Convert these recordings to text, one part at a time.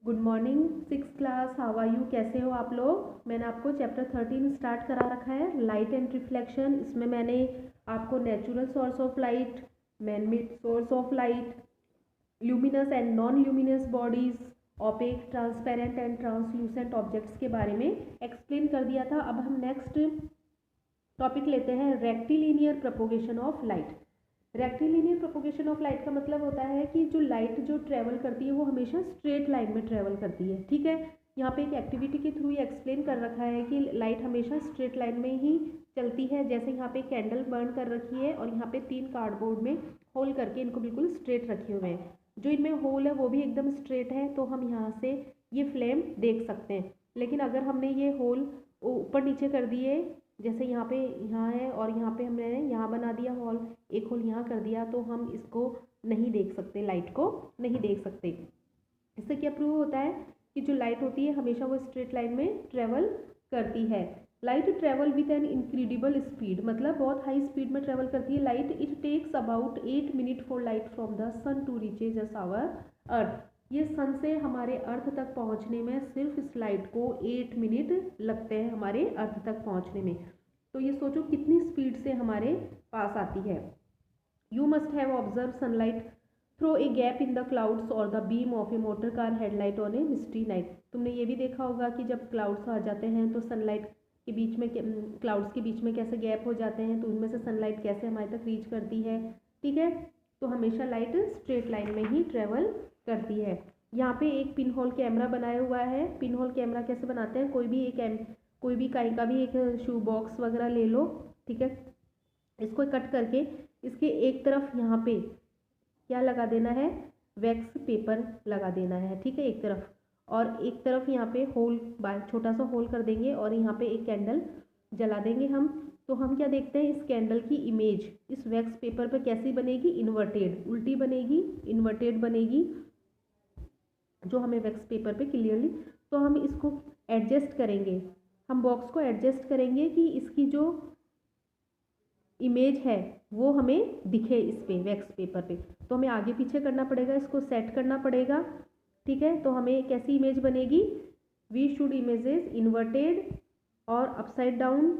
Good morning six class, how are you? कैसे हो आप लोग? मैंने आपको चैप्टर 13 स्टार्ट करा रखा है, लाइट एंड रिफ्लेक्शन। इसमें मैंने आपको natural source of light, man made source of light, luminous and non luminous bodies, opaque, transparent and translucent objects के बारे में एक्सप्लेन कर दिया था। अब हम नेक्स्ट टॉपिक लेते हैं, rectilinear propagation of light. Rectilinear propagation of light का मतलब होता है कि जो लाइट जो ट्रेवल करती है वो हमेशा स्ट्रेट लाइन में ट्रेवल करती है। ठीक है, यहाँ पे एक एक्टिविटी के थ्रू ये एक्सप्लेन कर रखा है कि लाइट हमेशा स्ट्रेट लाइन में ही चलती है। जैसे यहाँ पे कैंडल बर्न कर रखी है और यहाँ पे 3 कार्डबोर्ड में होल करके इनको बिल्कुल स्ट्रेट रखे हुए हैं। जो इनमें होल है वो भी एकदम स्ट्रेट है, तो हम यहाँ से ये फ्लेम देख सकते हैं। लेकिन अगर हमने ये होल ऊपर नीचे कर दिए, जैसे यहाँ पे यहाँ है और यहाँ पे हमने यहाँ बना दिया हॉल, एक होल यहाँ कर दिया, तो हम इसको नहीं देख सकते, लाइट को नहीं देख सकते। इससे क्या प्रूव होता है कि जो लाइट होती है हमेशा वो स्ट्रेट लाइन में ट्रेवल करती है। Light travel with an incredible speed, मतलब बहुत हाई स्पीड में ट्रेवल करती है light. It takes about 8 minute for light from the sun to reaches us our earth. ये सन से हमारे अर्थ तक पहुंचने में सिर्फ इस लाइट को 8 मिनट लगते हैं हमारे अर्थ तक पहुंचने में। तो ये सोचो कितनी स्पीड से हमारे पास आती है। You must have observe sunlight through a gap in the clouds और the beam of a motor car headlight on a misty night. तुमने ये भी देखा होगा कि जब क्लाउड्स आ जाते हैं तो सनलाइट के बीच में, क्लाउड्स के बीच में कैसे गैप हो जाते हैं, तो उनमें से सनलाइट कैसे हमारे तक रीच करती है। ठीक है, तो हमेशा लाइट स्ट्रेट लाइन में ही ट्रेवल करती है। यहाँ पे एक पिन होल कैमरा बनाया हुआ है। पिन होल कैमरा कैसे बनाते हैं, कोई भी कहीं का भी एक शू बॉक्स वगैरह ले लो। ठीक है, इसको कट करके इसके एक तरफ यहाँ पे क्या लगा देना है, वैक्स पेपर लगा देना है। ठीक है, एक तरफ, और एक तरफ यहाँ पे होल, छोटा सा होल कर देंगे और यहाँ पे एक कैंडल जला देंगे हम। तो हम क्या देखते हैं, इस कैंडल की इमेज इस वैक्स पेपर पे कैसी बनेगी, इन्वर्टेड, उल्टी बनेगी, इन्वर्टेड बनेगी, जो हमें वैक्स पेपर पे क्लियरली। तो हम इसको एडजस्ट करेंगे, हम बॉक्स को एडजस्ट करेंगे कि इसकी जो इमेज है वो हमें दिखे इस पे वैक्स पेपर पे। तो हमें आगे पीछे करना पड़ेगा, इसको सेट करना पड़ेगा। ठीक है, तो हमें कैसी इमेज बनेगी, वी शुड इमेजेस इन्वर्टेड और अपसाइड डाउन।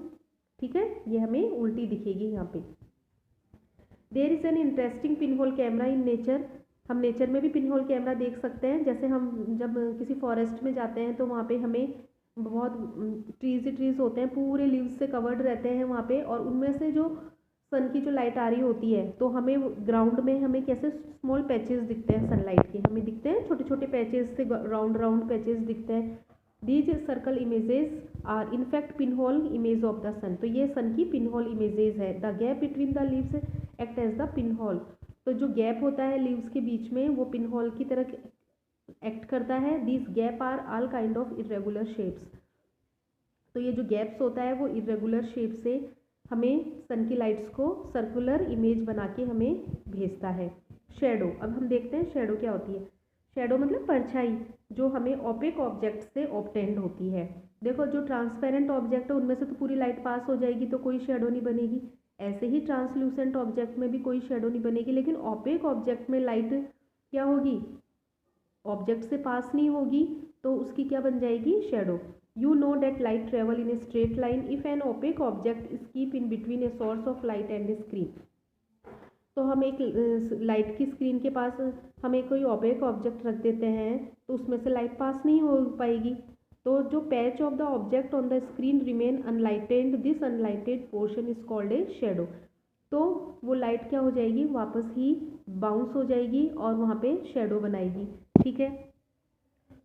ठीक है, ये हमें उल्टी दिखेगी यहाँ पे। There is an interesting pin hole camera in nature. हम नेचर में भी पिन होल कैमरा देख सकते हैं। जैसे हम जब किसी फॉरेस्ट में जाते हैं तो वहाँ पे हमें बहुत ट्रीज होते हैं, पूरे लीव्स से कवर्ड रहते हैं वहाँ पे, और उनमें से जो सन की जो लाइट आ रही होती है तो हमें ग्राउंड में हमें कैसे स्मॉल पैचेस दिखते हैं सनलाइट के, हमें दिखते हैं छोटे छोटे पैचेस से, राउंड राउंड पैचेस दिखते हैं। These circle images are in fact pin hole image of the sun. तो ये सन की पिन होल इमेजेस है। The gap between the leaves act as the pin hole. तो जो गैप होता है लीव्स के बीच में वो पिन होल की तरह एक्ट करता है। This gap are all kind of irregular shapes. तो ये जो गैप्स होता है वो इरेगुलर शेप से हमें सन की लाइट्स को सर्कुलर इमेज बना के हमें भेजता है। शेडो, अब हम देखते हैं शेडो क्या होती है। शेडो मतलब परछाई, जो हमें ओपेक ऑब्जेक्ट से ऑब्टेंड होती है। देखो, जो ट्रांसपेरेंट ऑब्जेक्ट है उनमें से तो पूरी लाइट पास हो जाएगी तो कोई शेडो नहीं बनेगी। ऐसे ही ट्रांसल्यूसेंट ऑब्जेक्ट में भी कोई शेडो नहीं बनेगी। लेकिन ओपेक ऑब्जेक्ट में लाइट क्या होगी, ऑब्जेक्ट से पास नहीं होगी, तो उसकी क्या बन जाएगी, shadow. You know that light travel in a straight line if an opaque object is kept in between a source of light and a screen। तो हम एक लाइट की स्क्रीन के पास हमें कोई ओपेक ऑब्जेक्ट रख देते हैं तो उसमें से लाइट पास नहीं हो पाएगी। तो जो patch of the object on the screen remain unlighted, this unlighted portion is called a shadow. तो वो लाइट क्या हो जाएगी, वापस ही बाउंस हो जाएगी और वहाँ पे शेडो बनाएगी। ठीक है,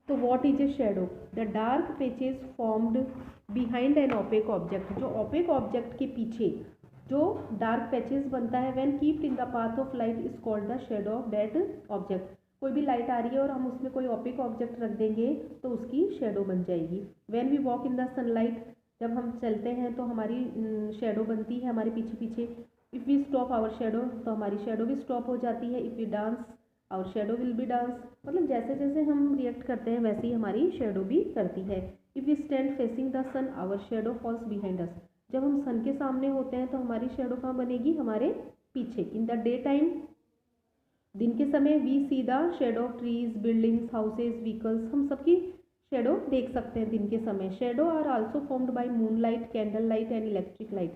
तो what is a shadow, the dark patches formed behind N opaque object. जो ओपेक ऑब्जेक्ट के पीछे जो डार्क पैचेस बनता है when keeped in the path of light is called the shadow of that object. कोई भी लाइट आ रही है और हम उसमें कोई ओपेक ऑब्जेक्ट रख देंगे तो उसकी शेडो बन जाएगी। When we walk in the sunlight, जब हम चलते हैं तो हमारी शेडो बनती है हमारे पीछे पीछे। If we stop our shadow, तो हमारी शेडो भी स्टॉप हो जाती है। If we dance our shadow will be dance, मतलब जैसे जैसे हम रिएक्ट करते हैं वैसे ही हमारी शेडो भी करती है। If we stand facing the sun our shadow falls behind us. जब हम सन के सामने होते हैं तो हमारी शेडो कहाँ बनेगी, हमारे पीछे। इन द डे टाइम दिन के समय we see the shadow of trees, buildings, houses, vehicles, हम सबकी शेडो देख सकते हैं दिन के समय। Shadow are also formed by moonlight, candle light and electric light.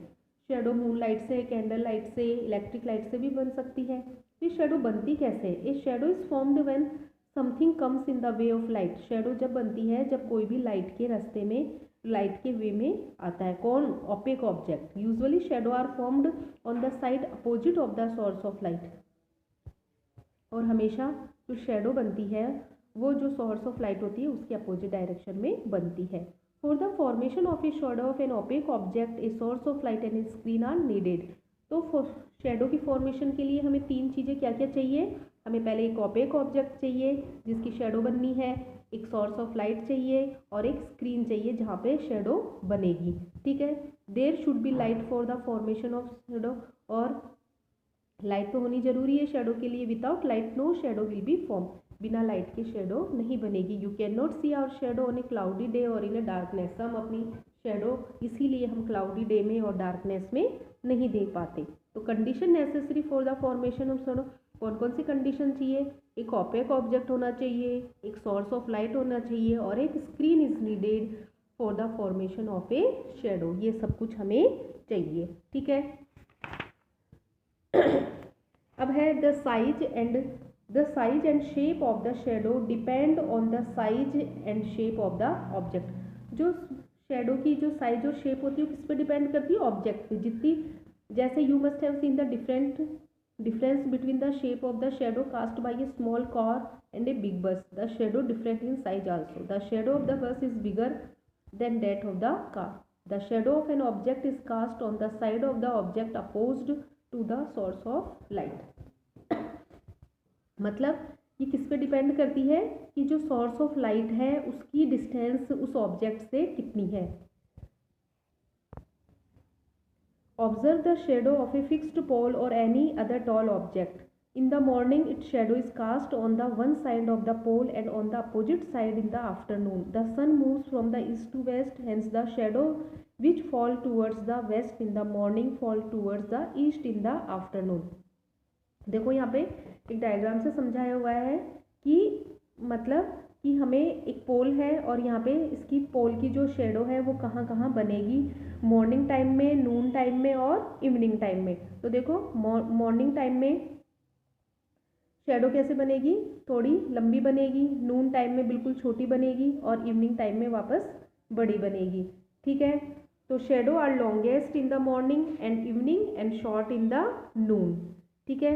Shadow moonlight से, कैंडल लाइट से, इलेक्ट्रिक लाइट से भी बन सकती है। ये शेडो बनती कैसे है? A shadow is formed when something comes in the way of light. Shadow जब बनती है जब कोई भी लाइट के रास्ते में, लाइट के वे में आता है। कौन? Opaque object. Usually shadow are formed on the side opposite of the source of light. और हमेशा जो शेडो बनती है वो जो सोर्स ऑफ लाइट होती है उसके अपोजिट डायरेक्शन में बनती है। For the formation of a shadow of an opaque object a source of light and a screen are needed. तो शेडो की फॉर्मेशन के लिए हमें तीन चीज़ें क्या क्या चाहिए? हमें पहले एक ओपेक ऑब्जेक्ट चाहिए जिसकी शेडो बननी है, एक सोर्स ऑफ लाइट चाहिए और एक स्क्रीन चाहिए जहाँ पे शेडो बनेगी। ठीक है। There should be light for the formation of shadow. और लाइट तो होनी जरूरी है शेडो के लिए। Without light no shadow will be form. बिना लाइट के शेडो नहीं बनेगी। You can not see our shadow on a cloudy day और इन ए डार्कनेस। हम अपनी शेडो इसीलिए हम क्लाउडी डे में और डार्कनेस में नहीं देख पाते। तो condition necessary for the formation of shadow, कौन कौन सी कंडीशन चाहिए? एक ओपेक ऑब्जेक्ट होना चाहिए, एक सोर्स ऑफ लाइट होना चाहिए और एक screen is needed for the formation of a shadow. ये सब कुछ हमें चाहिए। ठीक है। अब है the size and shape of the shadow depend on the size and shape of the object. जो शेडो की जो साइज और शेप होती है किस पे डिपेंड करती है? ऑब्जेक्ट पे। जितनी, जैसे you must have seen the difference between the shape of the shadow cast by a small car and a big bus. The shadow different in size also. The shadow of the bus is bigger than that of the car. The shadow of an object is cast on the side of the object opposed to the source of light. मतलब ये किस पे depend करती है कि जो source of light है उसकी डिस्टेंस उस ऑब्जेक्ट से कितनी है। Observe the shadow of a fixed pole और any other tall object. In the morning its shadow is cast on the one side of the pole and on the opposite side in the afternoon. The sun moves from the east to west, hence the shadow which fall towards the west in the morning fall towards the east in the afternoon। देखो यहाँ पे एक diagram से समझाया हुआ है कि मतलब कि हमें एक पोल है और यहाँ पे इसकी पोल की जो शेडो है वो कहाँ कहाँ बनेगी, मॉर्निंग टाइम में, नून टाइम में और इवनिंग टाइम में। तो देखो मॉर्निंग टाइम में शेडो कैसे बनेगी? थोड़ी लंबी बनेगी, नून टाइम में बिल्कुल छोटी बनेगी और इवनिंग टाइम में वापस बड़ी बनेगी। ठीक है। तो shadow are longest in the morning and evening and short in the noon. ठीक है।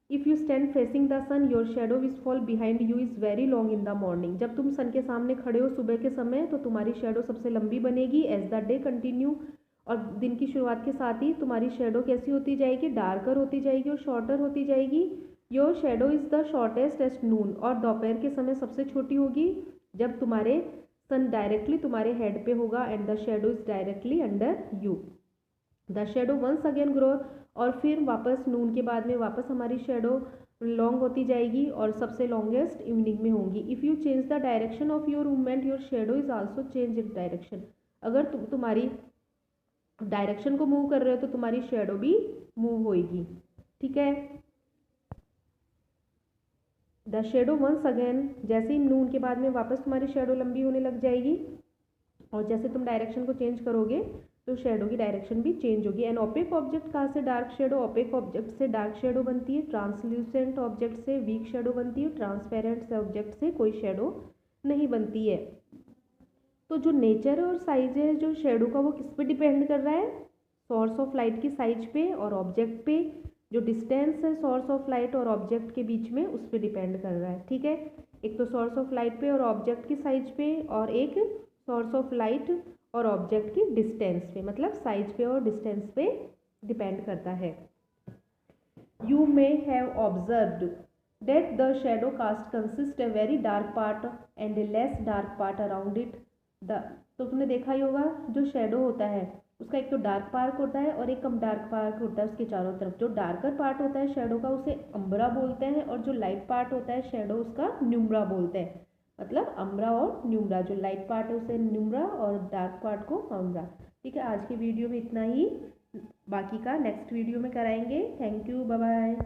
If you stand facing the sun your shadow which fall behind you is very long in the morning. जब तुम सन के सामने खड़े हो सुबह के समय तो तुम्हारी शेडो सबसे लंबी बनेगी एज द डे कंटिन्यू। और दिन की शुरुआत के साथ ही तुम्हारी शेडो कैसी होती जाएगी? डार्कर होती जाएगी और शॉर्टर होती जाएगी। Your shadow is the shortest at noon. और दोपहर के समय सबसे छोटी होगी जब तुम्हारे सन डायरेक्टली तुम्हारे हेड पे होगा and the shadow is directly under you. The shadow once again grow. और फिर वापस नून के बाद में वापस हमारी शेडो लॉन्ग होती जाएगी और सबसे लॉन्गेस्ट इवनिंग में होंगी। If you change the direction of your movement your shadow is also change it direction. अगर तुम तुम्हारी डायरेक्शन को मूव कर रहे हो तो तुम्हारी शेडो भी मूव होएगी। ठीक है। द शेडो वंस अगेन, जैसे ही नून के बाद में वापस तुम्हारी शेडो लंबी होने लग जाएगी और जैसे तुम डायरेक्शन को चेंज करोगे तो शेडो की डायरेक्शन भी चेंज होगी। एन ओपेक ऑब्जेक्ट कहाँ से डार्क शेडो? ओपेक ऑब्जेक्ट से डार्क शेडो बनती है, ट्रांसल्यूसेंट ऑब्जेक्ट से वीक शेडो बनती है, ट्रांसपेरेंट ऑब्जेक्ट से कोई शेडो नहीं बनती है। तो जो नेचर और साइज है जो शेडो का वो किस पे डिपेंड कर रहा है? सोर्स ऑफ लाइट की साइज पे और ऑब्जेक्ट पे। जो डिस्टेंस है सोर्स ऑफ लाइट और ऑब्जेक्ट के बीच में उस पर डिपेंड कर रहा है। ठीक है। एक तो सोर्स ऑफ लाइट पे और ऑब्जेक्ट की साइज पे और एक सोर्स ऑफ लाइट और ऑब्जेक्ट की डिस्टेंस पे, मतलब साइज पे और डिस्टेंस पे डिपेंड करता है। You may have observed that the shadow cast consist a very dark part and a less dark part around it. तो तुमने देखा ही होगा जो शेडो होता है उसका एक तो डार्क पार्ट होता है और एक कम डार्क पार्ट होता है उसके चारों तरफ। जो डार्कर पार्ट होता है शेडो का उसे अम्ब्रा बोलते हैं और जो लाइट पार्ट होता है शेडो उसका न्यूम्रा बोलते हैं। मतलब अम्ब्रा और न्यूम्रा, जो लाइट पार्ट है उसे न्यूम्रा और डार्क पार्ट को अम्ब्रा। ठीक है। आज की वीडियो में इतना ही, बाकी का नेक्स्ट वीडियो में कराएंगे। Thank you, bye bye.